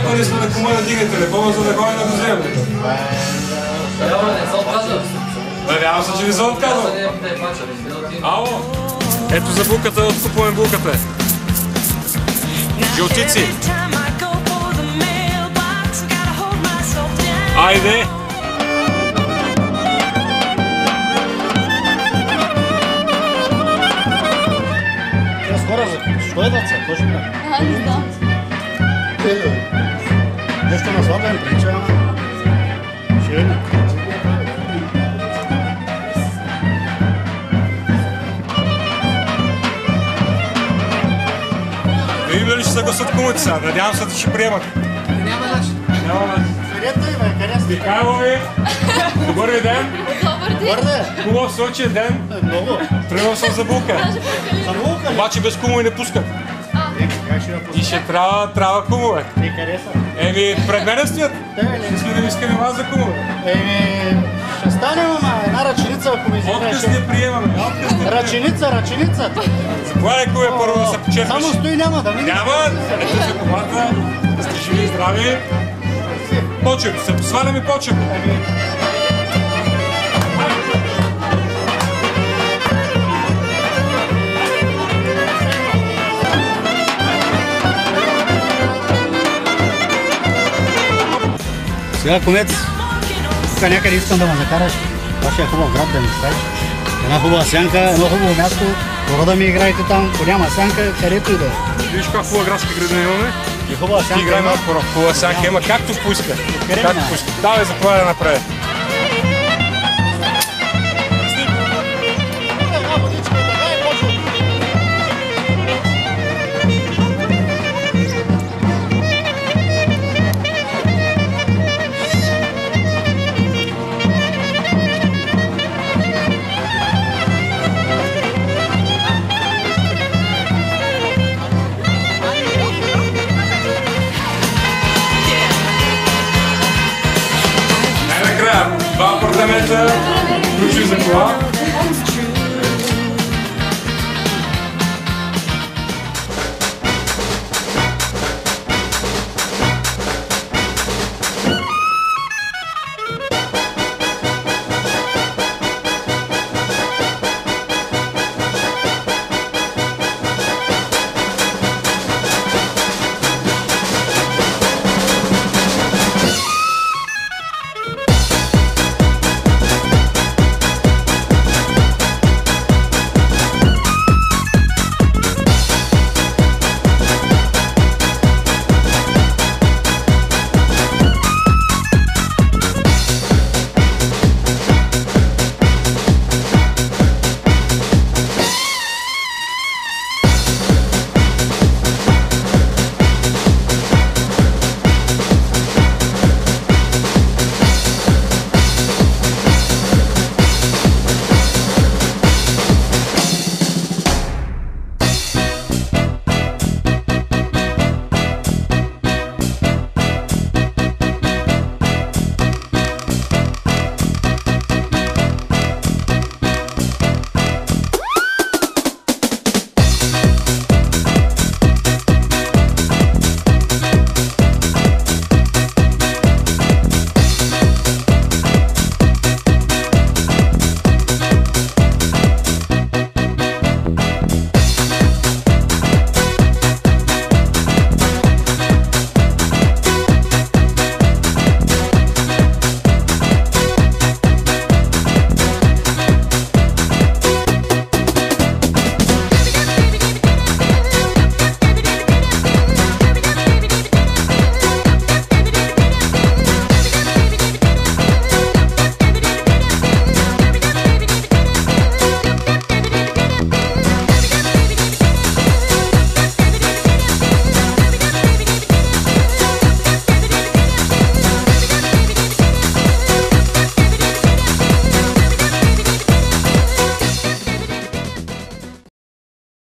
ако не сме да кому да дига телефона, за да ходи на доземля. Не се отказва. Надявам се, че не се отказва. Ало! Ето за булката, откупваме булката. Жълтици! Айде! Скоро що е деца? Точно така. Не знам. Нещо на слабен прича. Ще е. Видим дали ще съгласат кумите сега. Надявам се да ще приемат. Няма начин. Няма начин. Където има, къде сте? Михайлови, добър ви ден. Добър ден. Бърде? Хубав Сочи ден. Много. Тръгвам съм за булка. За булка ли? Обаче без кумови не пускат. Как ще я И пусна? ще трябва кумове. И къде са? Еми, пред мене стоят. Те ли? Искаме да искаме вас за кумове. Ще стане, мама, една ръченица, ако ми Отказ извикаш. не приемаме. Отказ не приемаме. Ръченица. Заповядай, кое първо да се почерпиш. Само стои няма да мине. Няма. Ето за комата. Да сте живи и здрави. Почеп. Сваляме почеп. Сега, комец, тук някъде искам да ме закараш. Това ще е хубав град да ми ставиш. Една хубава сянка, едно хубаво място. Пора ми играете там, ако няма сянка, където и да е. Виж каква хубава градска градина имаме. И хубава сянка Играем има. отпора. Хубава сянка има както поиска. Къде Както няма? поиска. Давай, заповядай да направи. Една водичка и така и почва. Най-накрая, 2 апартамента, ключи за кола.